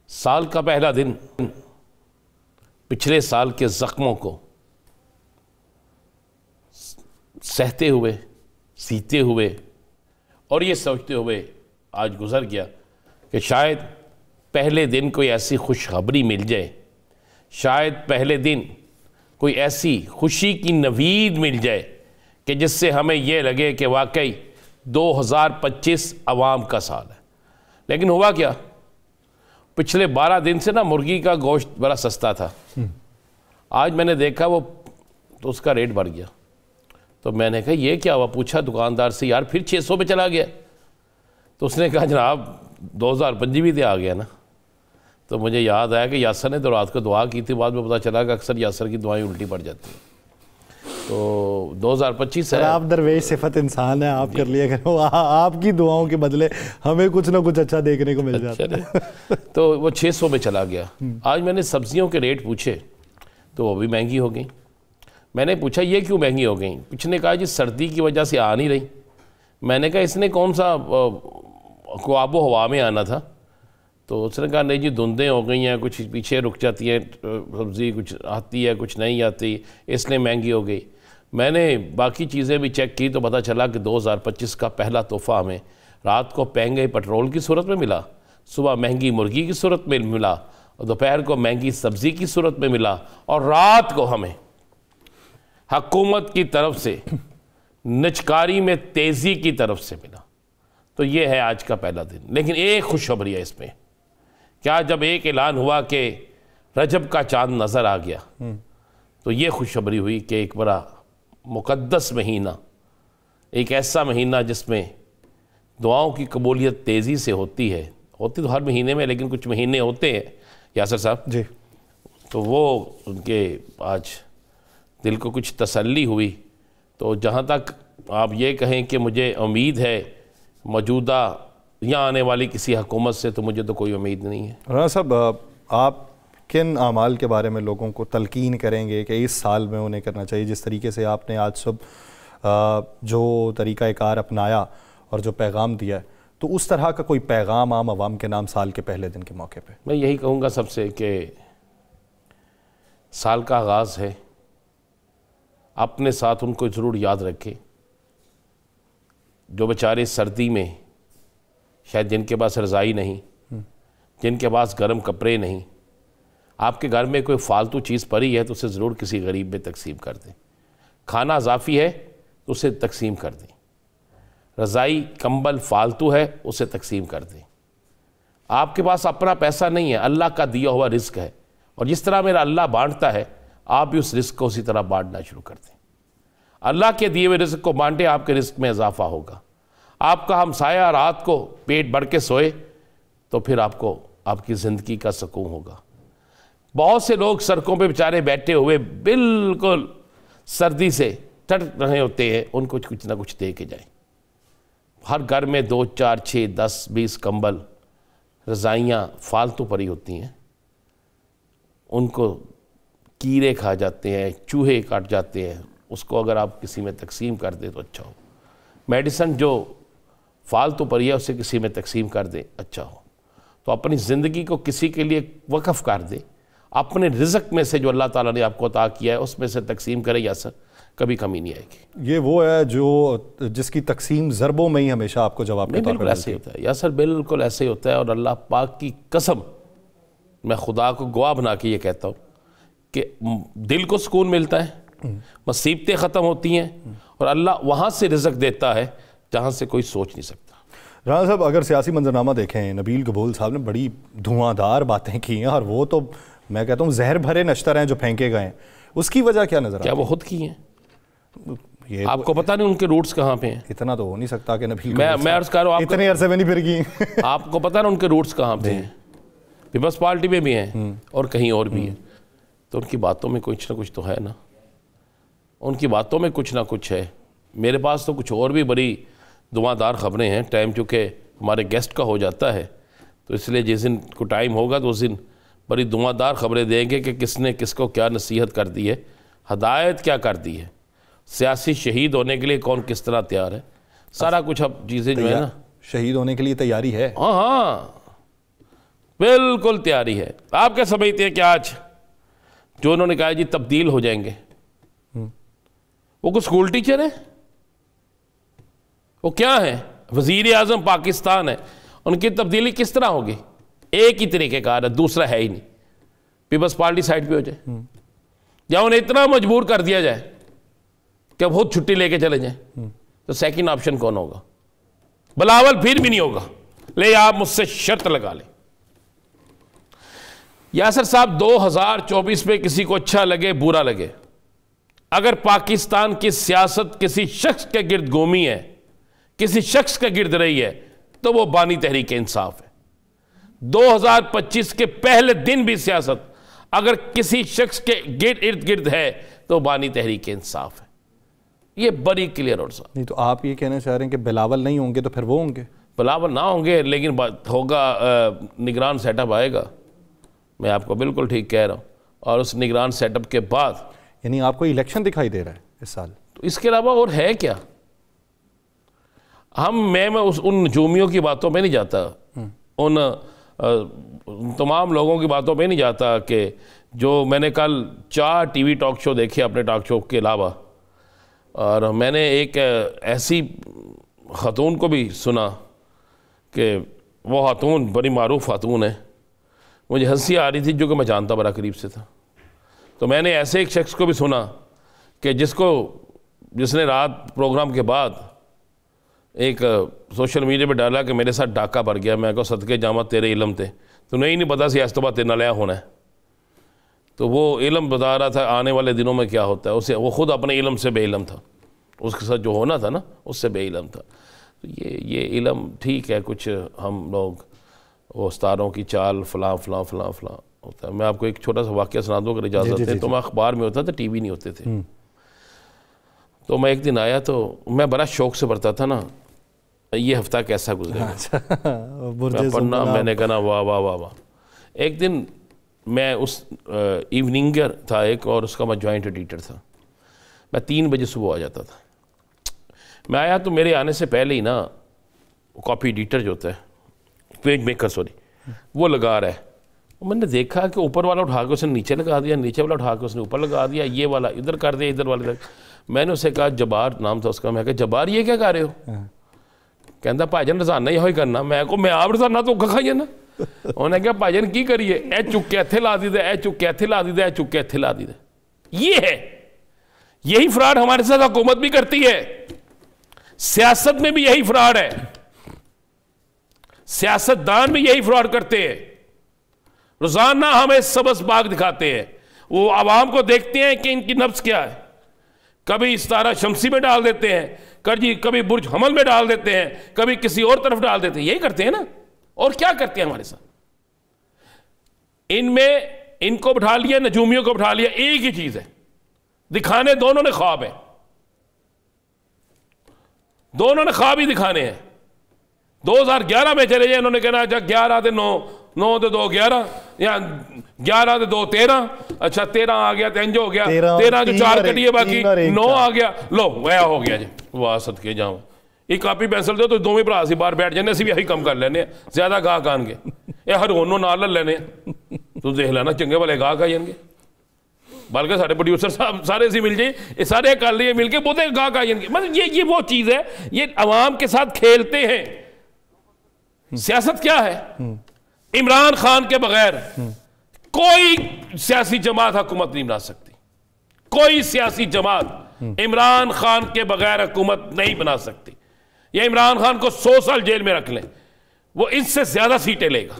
سال کا پہلا دن پچھلے سال کے زخموں کو سہتے ہوئے، سیتے ہوئے اور یہ سوچتے ہوئے آج گزر گیا کہ شاید پہلے دن کوئی ایسی خوشخبری مل جائے، شاید پہلے دن کوئی ایسی خوشی کی نوید مل جائے کہ جس سے ہمیں یہ لگے کہ واقعی 2025 عوام کا سال ہے۔ لیکن ہوا کیا؟ پچھلے 12 دن سے نا مرغی کا گوشت بڑا سستا تھا، آج میں نے دیکھا وہ تو اس کا ریٹ بڑھ گیا۔ تو میں نے کہا یہ کیا ہوا؟ پوچھا دکاندار سے، یار پھر 600 پہ چلا گیا؟ تو اس نے کہا جناب 2025 بھی آ گیا نا۔ تو مجھے یاد آیا کہ یاسر نے تو رات کو دعا کی تھی، بعد میں پتہ چلا کہ اکثر یاسر کی دعائیں الٹی پڑ جاتی ہیں۔ تو 2025 ہے۔ آپ درویش صفت انسان ہیں، آپ کر لیا کرو، آپ کی دعاؤں کے بدلے ہمیں کچھ نہ کچھ اچھا دیکھنے کو مل جاتا ہے۔ تو وہ 600 میں چلا گیا۔ آج میں نے سبزیوں کے ریٹ پوچھے تو وہ بھی مہنگی ہو گئیں۔ میں نے پوچھا یہ کیوں مہنگی ہو گئیں؟ کچھ نے کہا جی سردی کی وجہ سے آ نہیں رہی۔ میں نے کہا اس نے کون سا آب و ہوا میں آنا تھا؟ تو اس نے کہا نہیں جی دھندیں ہو گئی ہیں، کچھ پیچھے رک جاتی ہیں سبزی، کچھ آتی ہے کچھ نہیں آتی، اس لیے مہنگی ہو گئی۔ میں نے باقی چیزیں بھی چیک کی تو پتہ چلا کہ 2025 کا پہلا تحفہ ہمیں رات کو مہنگے پٹرول کی صورت میں ملا، صبح مہنگی مرغی کی صورت میں ملا، اور دوپہر کو مہنگی سبزی کی صورت میں ملا، اور رات کو ہمیں حکومت کی طرف سے نجکاری میں تیزی کی طرف سے ملا۔ تو یہ ہے آج کا پہلا دن۔ لیکن ایک خوشخبری ہے اس میں، کیا جب ایک اعلان ہوا کہ رجب کا چاند نظر آ گیا تو یہ خوشخبری ہوئی کہ ایک بڑا مقدس مہینہ، ایک ایسا مہینہ جس میں دعاؤں کی قبولیت تیزی سے ہوتی ہے، ہوتی تو ہر مہینے میں لیکن کچھ مہینے ہوتے ہیں یاسر صاحب جی، تو وہ ان کے آج دل کو کچھ تسلی ہوئی۔ تو جہاں تک آپ یہ کہیں کہ مجھے امید ہے موجودہ یا آنے والی کسی حکومت سے، تو مجھے تو کوئی امید نہیں ہے۔ رانا صاحب، آپ کن اعمال کے بارے میں لوگوں کو تلقین کریں گے کہ اس سال میں انہیں کرنا چاہیے؟ جس طریقے سے آپ نے آج صبح جو طریقہ کار اپنایا اور جو پیغام دیا ہے، تو اس طرح کا کوئی پیغام عام عوام کے نام سال کے پہلے دن کے موقع پہ؟ میں یہی کہوں گا سب سے کہ سال کا آغاز ہے، اپنے ساتھ ان کو ضرور یاد رکھیں جو بیچارے سردی میں شاید جن کے پاس رضائی نہیں، جن کے پاس گرم کپڑے نہیں، آپ کے گھر میں کوئی فالتو چیز پڑی ہے تو اسے ضرور کسی غریب میں تقسیم کر دیں۔ کھانا اضافی ہے تو اسے تقسیم کر دیں۔ رضائی کمبل فالتو ہے اسے تقسیم کر دیں۔ آپ کے پاس اپنا پیسہ نہیں ہے، اللہ کا دیا ہوا رزق ہے، اور جس طرح میرا اللہ بانٹتا ہے آپ بھی اس رزق کو اسی طرح بانٹنا شروع کر دیں۔ اللہ کے دیے ہوئے رزق کو بانٹیں، آپ کے رزق میں اضافہ ہوگا۔ آپ کا ہمسایہ رات کو پیٹ بھر کے سوئے تو پھر آپ کو آپ کی زندگی کا سکون ہوگا۔ بہت سے لوگ سڑکوں پہ بیچارے بیٹھے ہوئے بالکل سردی سے ٹر رہے ہوتے ہیں، ان کو کچھ نہ کچھ دے کے جائیں۔ ہر گھر میں 2 4 6 10 20 کمبل رضائیاں فالتو پڑی ہوتی ہیں، ان کو کیڑے کھا جاتے ہیں، چوہے کاٹ جاتے ہیں، اس کو اگر آپ کسی میں تقسیم کر دیں تو اچھا ہو۔ میڈیسن جو فالتو پڑی ہے اسے کسی میں تقسیم کر دیں، اچھا ہو۔ تو اپنی زندگی کو کسی کے لیے وقف کر دیں، اپنے رزق میں سے جو اللہ تعالیٰ نے آپ کو عطا کیا ہے اس میں سے تقسیم کریں، یاسر کبھی کمی نہیں آئے گی۔ یہ وہ ہے جو جس کی تقسیم ضربوں میں ہی ہمیشہ آپ کو جواب کے طور پر بالکل ایسے ہی ہوتا ہے یاسر، بالکل ایسے ہی ہوتا ہے۔ اور اللہ پاک کی قسم، میں خدا کو گواہ بنا کے یہ کہتا ہوں کہ دل کو سکون ملتا ہے، مصیبتیں ختم ہوتی ہیں، اور اللہ وہاں سے رزق دیتا ہے جہاں سے کوئی سوچ نہیں سکتا۔ رانا صاحب، اگر سیاسی منظرنامہ دیکھیں، نبیل قبول صاحب نے بڑی دھواں دار باتیں کی ہیں، اور وہ تو میں کہتا ہوں زہر بھرے نشتر ہیں جو پھینکے گئے ہیں، اس کی وجہ کیا نظر آتی ہے؟ کیا وہ خود کی ہیں؟ آپ کو پتہ نہیں ان کے روٹس کہاں پہ ہیں؟ اتنا تو ہو نہیں سکتا کہ نبیل میں عرض کر رہا ہوں اتنے عرصے میں نہیں پھر گئی۔ آپ کو پتہ نا ان کے روٹس کہاں پہ ہیں؟ پیپلز پارٹی میں بھی ہیں اور کہیں اور بھی ہیں، تو ان کی باتوں میں کچھ نہ کچھ تو ہے نا، ان کی باتوں میں کچھ نہ کچھ ہے۔ میرے پاس تو کچھ اور بھی بڑی دھواں دار خبریں ہیں، ٹائم چونکہ ہمارے گیسٹ کا ہو جاتا ہے تو اس لیے جس دن کو ٹائم ہوگا تو اس دن بڑی دھواں دار خبریں دیں گے کہ کس نے کس کو کیا نصیحت کر دی ہے، ہدایت کیا کر دی ہے، سیاسی شہید ہونے کے لیے کون کس طرح تیار ہے، سارا کچھ اب چیزیں جو ہے نا شہید ہونے کے لیے تیاری ہے۔ ہاں بالکل تیاری ہے. آپ کیا سمجھتے ہیں کہ آج جو انہوں نے کہا جی تبدیل ہو جائیں گے, وہ کوئی اسکول ٹیچر ہے؟ وہ کیا ہے؟ وزیر اعظم پاکستان ہے. ان کی تبدیلی کس طرح ہوگی؟ ایک ہی طریقہ کار ہے, دوسرا ہے ہی نہیں. پیپلز پارٹی سائڈ پہ ہو جائے, یا انہیں اتنا مجبور کر دیا جائے کہ اب خود چھٹی لے کے چلے جائیں, تو سیکنڈ آپشن کون ہوگا؟ بلاول پھر بھی نہیں ہوگا. لے آپ مجھ سے شرط لگا لیں. یاسر صاحب 2024 میں کسی کو اچھا لگے برا لگے, اگر پاکستان کی سیاست کسی شخص کے گرد گھومی ہے, کسی شخص کے گرد رہی ہے, تو وہ بانی تحریک انصاف ہے. 2025 کے پہلے دن بھی سیاست اگر کسی شخص کے ارد گرد ہے تو بانی تحریک انصاف ہے. یہ بڑی کلیئر اور صاحب. نہیں تو آپ یہ کہنا چاہ رہے ہیں کہ بلاول نہیں ہوں گے تو پھر وہ ہوں گے؟ بلاول نہ ہوں گے, لیکن ہوگا نگران سیٹ اپ آئے گا. میں آپ کو بالکل ٹھیک کہہ رہا ہوں. اور اس نگران سیٹ اپ کے بعد یعنی آپ کو الیکشن دکھائی دے رہا ہے اس سال؟ تو اس کے علاوہ اور ہے کیا؟ میں ان نجومیوں کی باتوں پہ نہیں جاتا, ان تمام لوگوں کی باتوں پہ نہیں جاتا کہ جو میں نے کل 4 ٹی وی ٹاک شو دیکھے اپنے ٹاک شو کے علاوہ, اور میں نے ایک ایسی خاتون کو بھی سنا کہ وہ خاتون بڑی معروف خاتون ہے, مجھے ہنسی آ رہی تھی جو کہ میں جانتا بڑا قریب سے تھا. تو میں نے ایسے ایک شخص کو بھی سنا کہ جس نے رات پروگرام کے بعد ایک سوشل میڈیا پہ ڈالا کہ میرے ساتھ ڈاکہ پڑ گیا, میں کو صدقے جامع تیرے علم تھے, تو نہیں پتا سیاست تو بات تیرے نالیا ہونا ہے. تو وہ علم بتا رہا تھا آنے والے دنوں میں کیا ہوتا ہے. وہ خود اپنے علم سے بے علم تھا, اس کے ساتھ جو ہونا تھا نا اس سے بے علم تھا. تو یہ علم ٹھیک ہے, کچھ ہم لوگ وہ ستاروں کی چال فلاں فلاں فلاں فلاں ہوتا ہے. میں آپ کو ایک چھوٹا سا واقعہ سنا دوں اگر اجازت ہے. تو میں اخبار میں ہوتا تھا, ٹی وی نہیں ہوتے تھے. تو میں ایک دن آیا تو میں بڑا شوق سے پڑھتا تھا نا, یہ ہفتہ کیسا گزرا پڑھنا, میں نے کہا واہ واہ واہ واہ. ایک دن میں اس ایوننگر تھا ایک, اور اس کا میں جوائنٹ ایڈیٹر تھا. میں 3 بجے صبح آ جاتا تھا. میں آیا تو میرے آنے سے پہلے ہی نا کاپی ایڈیٹر جو ہوتا ہے, پیج میکر سوری, وہ لگا رہا ہے. میں نے دیکھا کہ اوپر والا اٹھا کے اس نے نیچے لگا دیا, نیچے والا اٹھا کے اس نے اوپر لگا دیا, یہ والا ادھر کر دیا, ادھر والا. میں نے اسے کہا, جبار نام تھا اس کا, میں کہا جبار یہ کیا کر رہے ہو؟ کہندا بھائی جان رضانہ یہ ہوئی کرنا. میں آپ رضانہ تو کھائیے نا. انہوں نے کہا بھائی جان کی کریے, اے چک کے اتھے لا دی دے, اے چک کے اتھے لا دی دے, اے چک کے اتھے لا دی دے. یہ ہے, یہی فراڈ ہمارے ساتھ حکومت بھی کرتی ہے, سیاست میں بھی یہی فراڈ ہے, سیاست دان بھی یہی فراڈ کرتے ہیں. روزانہ ہمیں سبز باغ دکھاتے ہیں, وہ عوام کو دیکھتے ہیں کہ ان کی نبض کیا ہے. کبھی ستارہ شمسی میں ڈال دیتے ہیں, کبھی برج حمل میں ڈال دیتے ہیں, کبھی کسی اور طرف ڈال دیتے ہیں. یہی کرتے ہیں نا. اور کیا کرتے ہیں ہمارے ساتھ؟ ان کو بٹھا لیا, نجومیوں کو بٹھا لیا, ایک ہی چیز ہے, دکھانے دونوں نے خواب ہے, دونوں نے خواب ہی دکھانے ہیں. 2011 میں چلے جائیں, انہوں نے کہنا اچھا 11 سے 9, 9 سے 2 11, یا 11 سے 2 13, اچھا 13 آ گیا تو انجو ہو گیا, 13 جو 4 کٹیے باقی 9 آ گیا, لو ویا ہو گیا جی. واہ صدقے جاؤں, ایک کاپی پینسل دو تو دوویں بھرا سی باہر بیٹھ جانے, اسی بھی یہی کم کر لینے, زیادہ گاہ کان گے, یہ ہر ہونوں نال لے لینے, تو دیکھ لینا چنگے والے گاہ کھائیں گے. بلکہ سارے پروڈیوسر صاحب سارے اسی مل جائیں, یہ سارے کر لیے مل کے بہتے گاہ کھائیں گے. مطلب یہ وہ چیز ہے, یہ عوام کے ساتھ کھیلتے ہیں. سیاست کیا ہے؟ عمران خان کے بغیر کوئی سیاسی جماعت حکومت نہیں بنا سکتی. کوئی سیاسی جماعت عمران خان کے بغیر حکومت نہیں بنا سکتی. یہ عمران خان کو 100 سال جیل میں رکھ لیں, وہ اس سے زیادہ سیٹیں لے گا.